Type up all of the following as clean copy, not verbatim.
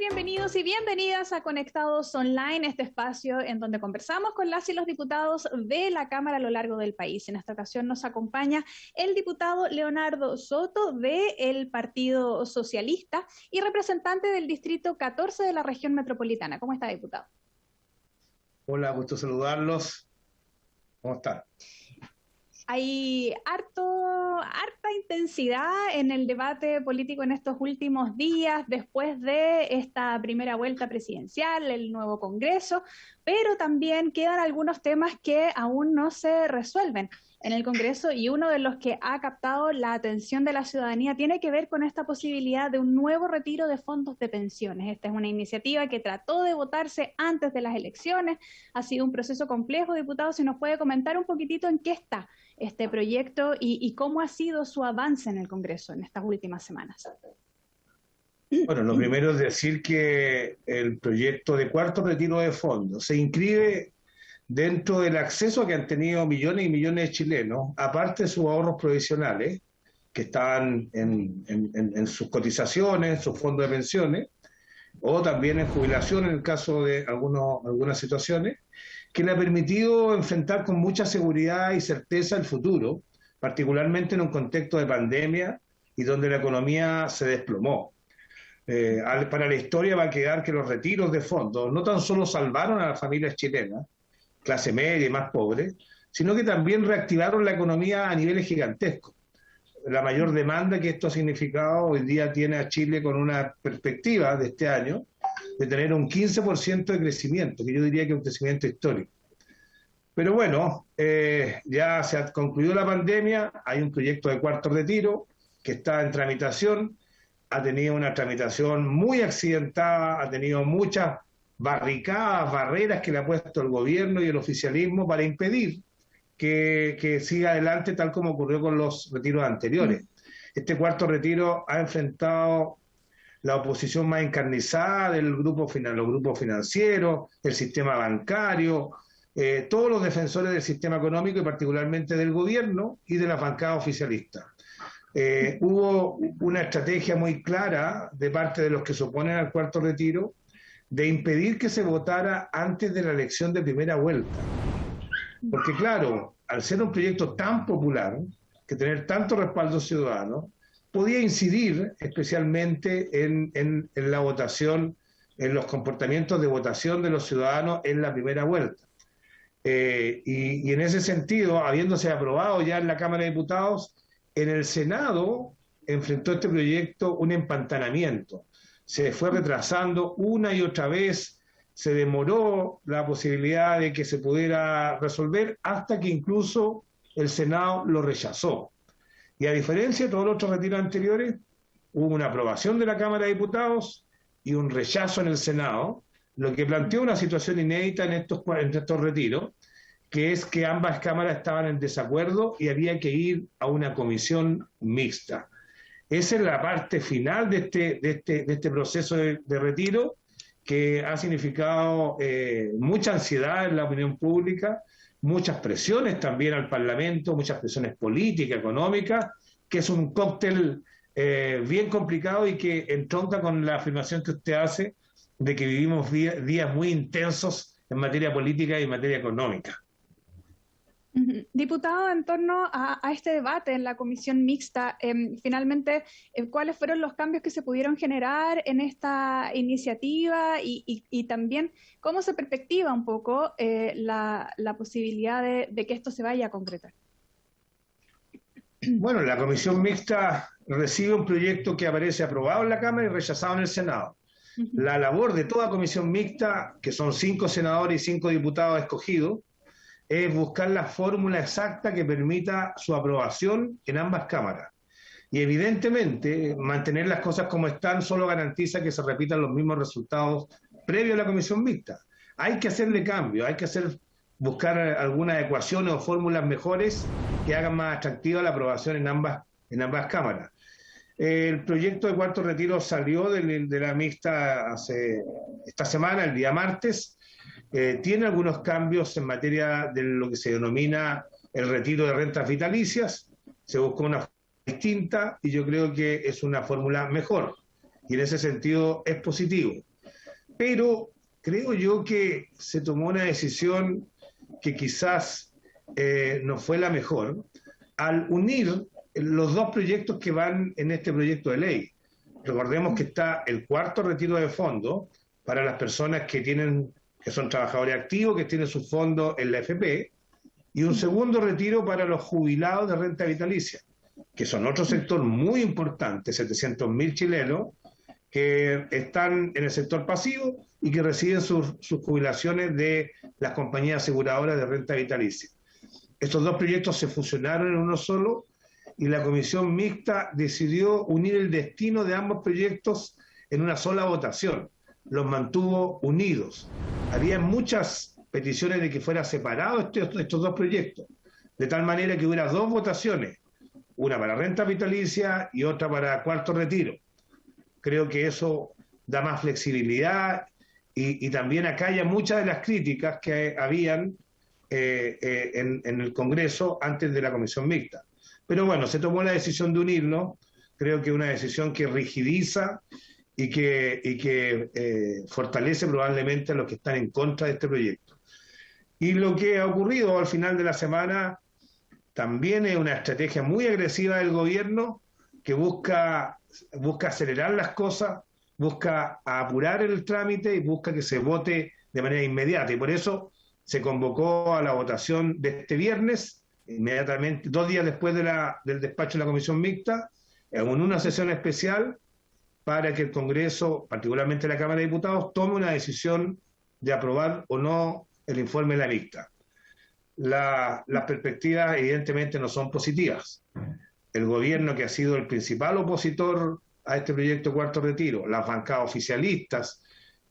Bienvenidos y bienvenidas a Conectados Online, este espacio en donde conversamos con las y los diputados de la Cámara a lo largo del país. En esta ocasión nos acompaña el diputado Leonardo Soto del Partido Socialista y representante del Distrito 14 de la región metropolitana. ¿Cómo está, diputado? Hola, gusto saludarlos. ¿Cómo están? Hay harta intensidad en el debate político en estos últimos días, después de esta primera vuelta presidencial, el nuevo Congreso, pero también quedan algunos temas que aún no se resuelven en el Congreso, y uno de los que ha captado la atención de la ciudadanía tiene que ver con esta posibilidad de un nuevo retiro de fondos de pensiones. Esta es una iniciativa que trató de votarse antes de las elecciones, ha sido un proceso complejo. Diputado, si nos puede comentar un poquitito en qué está este proyecto y cómo ha sido su avance en el Congreso en estas últimas semanas. Bueno, lo primero es decir que el proyecto de cuarto retiro de fondos se inscribe dentro del acceso que han tenido millones y millones de chilenos, aparte de sus ahorros provisionales, que están en sus cotizaciones, en sus fondos de pensiones, o también en jubilación en el caso de algunas situaciones, que le ha permitido enfrentar con mucha seguridad y certeza el futuro, particularmente en un contexto de pandemia y donde la economía se desplomó. Para la historia va a quedar que los retiros de fondos no tan solo salvaron a las familias chilenas, clase media y más pobre, sino que también reactivaron la economía a niveles gigantescos. La mayor demanda que esto ha significado hoy día tiene a Chile con una perspectiva de este año de tener un 15% de crecimiento, que yo diría que es un crecimiento histórico. Pero bueno, ya se ha concluido la pandemia, hay un proyecto de cuarto retiro que está en tramitación, ha tenido una tramitación muy accidentada, ha tenido muchas barricadas, barreras que le ha puesto el gobierno y el oficialismo para impedir que siga adelante tal como ocurrió con los retiros anteriores. Este cuarto retiro ha enfrentado la oposición más encarnizada del los grupos financieros, el sistema bancario, todos los defensores del sistema económico y particularmente del gobierno y de las bancadas oficialistas. Hubo una estrategia muy clara de parte de los que se oponen al cuarto retiro de impedir que se votara antes de la elección de primera vuelta. Porque claro, al ser un proyecto tan popular, que tener tanto respaldo ciudadano, podía incidir especialmente en la votación, en los comportamientos de votación de los ciudadanos en la primera vuelta. Y en ese sentido, habiéndose aprobado ya en la Cámara de Diputados, en el Senado enfrentó este proyecto un empantanamiento. Se fue retrasando una y otra vez, se demoró la posibilidad de que se pudiera resolver hasta que incluso el Senado lo rechazó. Y a diferencia de todos los otros retiros anteriores, hubo una aprobación de la Cámara de Diputados y un rechazo en el Senado, lo que planteó una situación inédita en estos retiros, que es que ambas cámaras estaban en desacuerdo y había que ir a una comisión mixta. Esa es la parte final de este proceso de retiro, que ha significado mucha ansiedad en la opinión pública, muchas presiones también al Parlamento, muchas presiones políticas, económicas, que es un cóctel bien complicado y que entronca con la afirmación que usted hace de que vivimos días muy intensos en materia política y en materia económica. Diputado, en torno a este debate en la comisión mixta, finalmente, ¿cuáles fueron los cambios que se pudieron generar en esta iniciativa y también cómo se perspectiva un poco la posibilidad de que esto se vaya a concretar? Bueno, la comisión mixta recibe un proyecto que aparece aprobado en la Cámara y rechazado en el Senado. La labor de toda comisión mixta, que son 5 senadores y 5 diputados escogidos, es buscar la fórmula exacta que permita su aprobación en ambas cámaras. Y evidentemente, mantener las cosas como están solo garantiza que se repitan los mismos resultados previos a la comisión mixta. Hay que hacerle cambio, hay que buscar algunas ecuaciones o fórmulas mejores que hagan más atractiva la aprobación en ambas cámaras. El proyecto de cuarto retiro salió de la mixta esta semana, el día martes. Tiene algunos cambios en materia de lo que se denomina el retiro de rentas vitalicias. Se buscó una fórmula distinta y yo creo que es una fórmula mejor. Y en ese sentido es positivo. pero creo yo que se tomó una decisión que quizás no fue la mejor al unir los dos proyectos que van en este proyecto de ley. Recordemos que está el cuarto retiro de fondo para las personas que son trabajadores activos, que tienen su fondo en la AFP, y un segundo retiro para los jubilados de renta vitalicia, que son otro sector muy importante, 700.000 chilenos, que están en el sector pasivo y que reciben sus jubilaciones de las compañías aseguradoras de renta vitalicia. Estos dos proyectos se fusionaron en uno solo y la comisión mixta decidió unir el destino de ambos proyectos en una sola votación. Los mantuvo unidos. Había muchas peticiones de que fuera separado estos dos proyectos, de tal manera que hubiera dos votaciones, una para renta vitalicia y otra para cuarto retiro. Creo que eso da más flexibilidad y también acalla muchas de las críticas que habían en el Congreso antes de la comisión mixta. Pero bueno, se tomó la decisión de unirnos, creo que una decisión que rigidiza y que fortalece probablemente a los que están en contra de este proyecto. Y lo que ha ocurrido al final de la semana también es una estrategia muy agresiva del gobierno que busca acelerar las cosas, busca apurar el trámite y busca que se vote de manera inmediata. Y por eso se convocó a la votación de este viernes, inmediatamente, 2 días después del despacho de la comisión mixta, en una sesión especial para que el Congreso, particularmente la Cámara de Diputados, tome una decisión de aprobar o no el informe de la mixta. Las perspectivas evidentemente no son positivas. El gobierno, que ha sido el principal opositor a este proyecto cuarto retiro, las bancadas oficialistas,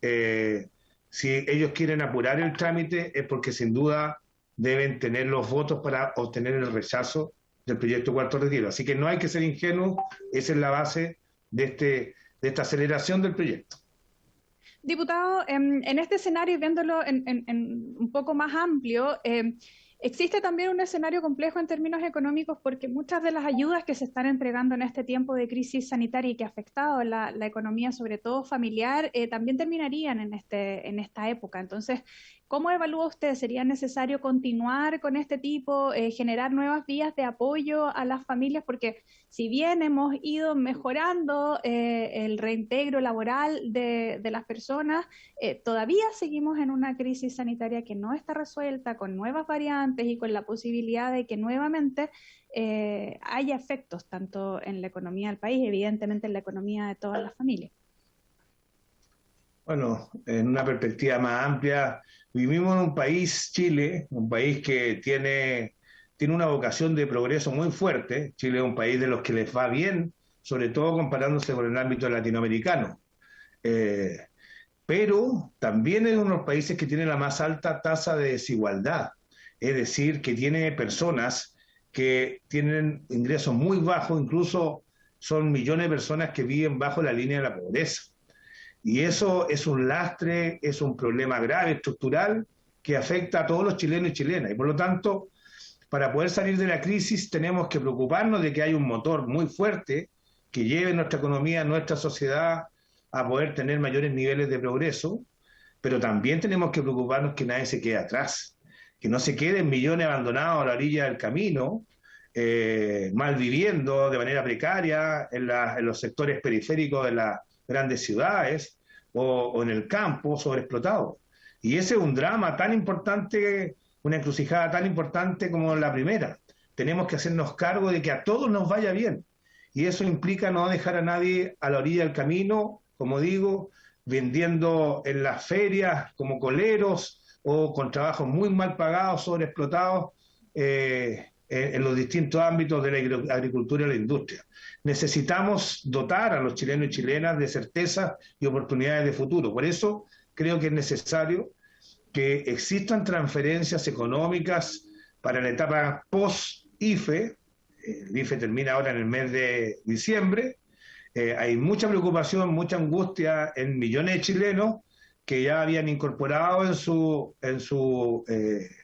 si ellos quieren apurar el trámite es porque sin duda deben tener los votos para obtener el rechazo del proyecto cuarto retiro. Así que no hay que ser ingenuos, esa es la base de esta aceleración del proyecto. Diputado, en este escenario, viéndolo en un poco más amplio, existe también un escenario complejo en términos económicos porque muchas de las ayudas que se están entregando en este tiempo de crisis sanitaria y que ha afectado la economía, sobre todo familiar, también terminarían en esta época. Entonces, ¿cómo evalúa usted? ¿Sería necesario continuar con este tipo, generar nuevas vías de apoyo a las familias? Porque si bien hemos ido mejorando el reintegro laboral de las personas, todavía seguimos en una crisis sanitaria que no está resuelta, con nuevas variantes y con la posibilidad de que nuevamente haya efectos tanto en la economía del país, evidentemente en la economía de todas las familias. Bueno, en una perspectiva más amplia, vivimos en un país, Chile, un país que tiene una vocación de progreso muy fuerte. Chile es un país de los que les va bien, sobre todo comparándose con el ámbito latinoamericano. Pero también es uno de los países que tiene la más alta tasa de desigualdad, es decir, que tiene personas que tienen ingresos muy bajos, incluso son millones de personas que viven bajo la línea de la pobreza. Y eso es un lastre, es un problema grave, estructural, que afecta a todos los chilenos y chilenas. Y por lo tanto, para poder salir de la crisis tenemos que preocuparnos de que hay un motor muy fuerte que lleve nuestra economía, nuestra sociedad a poder tener mayores niveles de progreso, pero también tenemos que preocuparnos que nadie se quede atrás, que no se queden millones abandonados a la orilla del camino, mal viviendo de manera precaria en los sectores periféricos de las grandes ciudades o en el campo sobreexplotado. Y ese es un drama tan importante, una encrucijada tan importante como la primera. Tenemos que hacernos cargo de que a todos nos vaya bien. Y eso implica no dejar a nadie a la orilla del camino, como digo, vendiendo en las ferias como coleros o con trabajos muy mal pagados, sobreexplotados, en los distintos ámbitos de la agricultura y la industria. Necesitamos dotar a los chilenos y chilenas de certezas y oportunidades de futuro. Por eso creo que es necesario que existan transferencias económicas para la etapa post-IFE. El IFE termina ahora en el mes de diciembre. Hay mucha preocupación, mucha angustia en millones de chilenos que ya habían incorporado en su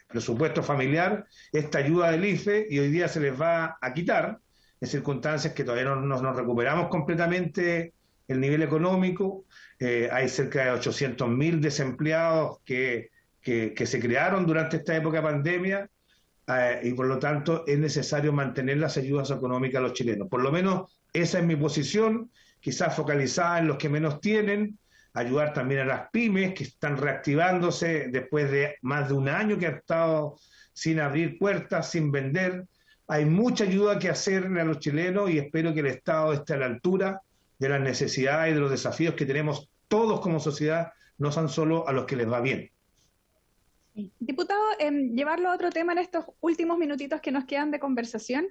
presupuesto familiar esta ayuda del IFE y hoy día se les va a quitar en circunstancias que todavía no nos recuperamos completamente el nivel económico. Hay cerca de 800.000 desempleados que se crearon durante esta época de pandemia, y por lo tanto es necesario mantener las ayudas económicas a los chilenos. Por lo menos esa es mi posición, quizás focalizada en los que menos tienen, ayudar también a las pymes que están reactivándose después de más de un año que han estado sin abrir puertas, sin vender. Hay mucha ayuda que hacerle a los chilenos y espero que el Estado esté a la altura de las necesidades y de los desafíos que tenemos todos como sociedad, no son solo a los que les va bien. Diputado, llevarlo a otro tema en estos últimos minutitos que nos quedan de conversación.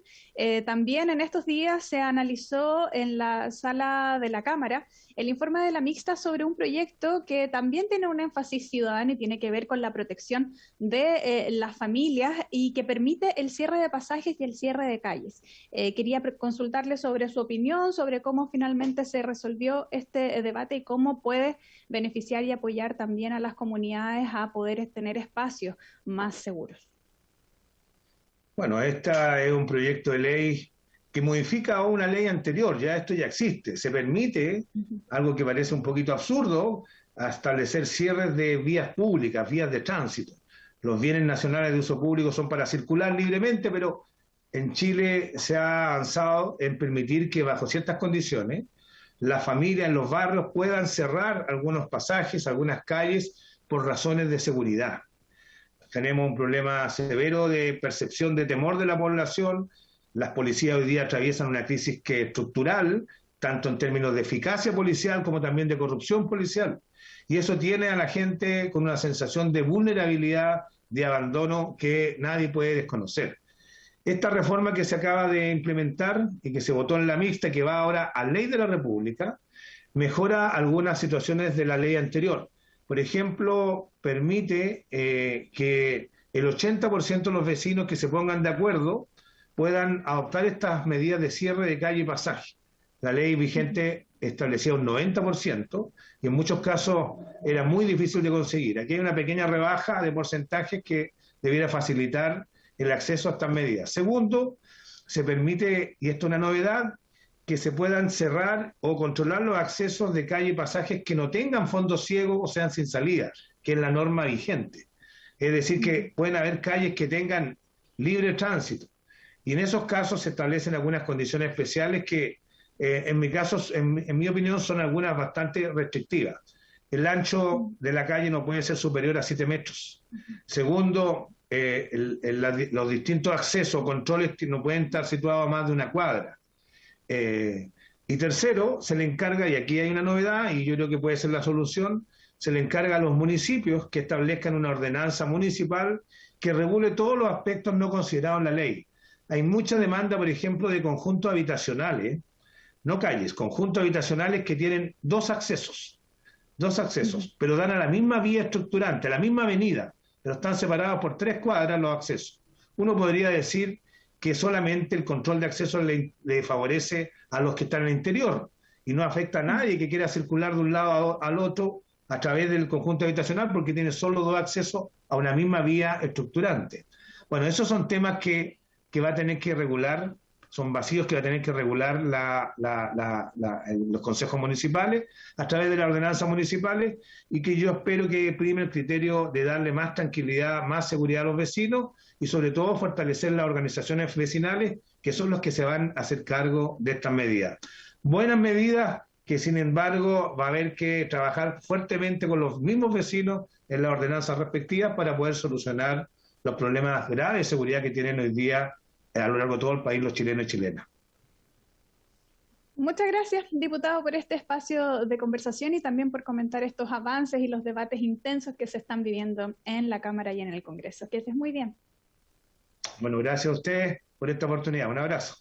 También en estos días se analizó en la sala de la Cámara el informe de la mixta sobre un proyecto que también tiene un énfasis ciudadano y tiene que ver con la protección de las familias y que permite el cierre de pasajes y el cierre de calles. Quería consultarle sobre su opinión, sobre cómo finalmente se resolvió este debate y cómo puede beneficiar y apoyar también a las comunidades a poder tener espacios más seguros. Bueno, este es un proyecto de ley que modifica una ley anterior, ya esto ya existe. Se permite, algo que parece un poquito absurdo, a establecer cierres de vías públicas, vías de tránsito. Los bienes nacionales de uso público son para circular libremente, pero en Chile se ha avanzado en permitir que bajo ciertas condiciones las familias en los barrios puedan cerrar algunos pasajes, algunas calles, por razones de seguridad. Tenemos un problema severo de percepción de temor de la población. Las policías hoy día atraviesan una crisis que es estructural, tanto en términos de eficacia policial como también de corrupción policial. Y eso tiene a la gente con una sensación de vulnerabilidad, de abandono que nadie puede desconocer. Esta reforma que se acaba de implementar y que se votó en la mixta, que va ahora a ley de la República, mejora algunas situaciones de la ley anterior. Por ejemplo, permite que el 80% de los vecinos que se pongan de acuerdo puedan adoptar estas medidas de cierre de calle y pasaje. La ley vigente establecía un 90% y en muchos casos era muy difícil de conseguir. Aquí hay una pequeña rebaja de porcentajes que debiera facilitar el acceso a estas medidas. Segundo, se permite, y esto es una novedad, que se puedan cerrar o controlar los accesos de calle y pasajes que no tengan fondos ciegos o sean sin salida, que es la norma vigente. Es decir, que pueden haber calles que tengan libre tránsito. Y en esos casos se establecen algunas condiciones especiales que, en mi opinión, son algunas bastante restrictivas. El ancho de la calle no puede ser superior a 7 metros. Segundo, los distintos accesos o controles no pueden estar situados a más de una cuadra. Y tercero, se le encarga, y aquí hay una novedad, y yo creo que puede ser la solución, se le encarga a los municipios que establezcan una ordenanza municipal que regule todos los aspectos no considerados en la ley. Hay mucha demanda, por ejemplo, de conjuntos habitacionales, no calles, conjuntos habitacionales que tienen dos accesos, pero dan a la misma vía estructurante, a la misma avenida, pero están separados por 3 cuadras los accesos. Uno podría decir que solamente el control de acceso le favorece a los que están en el interior y no afecta a nadie que quiera circular de un lado al otro a través del conjunto habitacional porque tiene solo 2 accesos a una misma vía estructurante. Bueno, esos son temas que va a tener que regular, son vacíos que va a tener que regular los consejos municipales a través de las ordenanzas municipales y que yo espero que prime el criterio de darle más tranquilidad, más seguridad a los vecinos y sobre todo fortalecer las organizaciones vecinales que son los que se van a hacer cargo de estas medidas. Buenas medidas que sin embargo va a haber que trabajar fuertemente con los mismos vecinos en las ordenanzas respectivas para poder solucionar los problemas graves de seguridad que tienen hoy día a lo largo de todo el país los chilenos y chilenas. Muchas gracias, diputado, por este espacio de conversación y también por comentar estos avances y los debates intensos que se están viviendo en la Cámara y en el Congreso. Que estés muy bien. Bueno, gracias a ustedes por esta oportunidad. Un abrazo.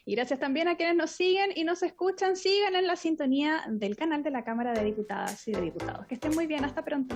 Y gracias también a quienes nos siguen y nos escuchan. Sigan en la sintonía del canal de la Cámara de Diputadas y de Diputados. Que estén muy bien. Hasta pronto.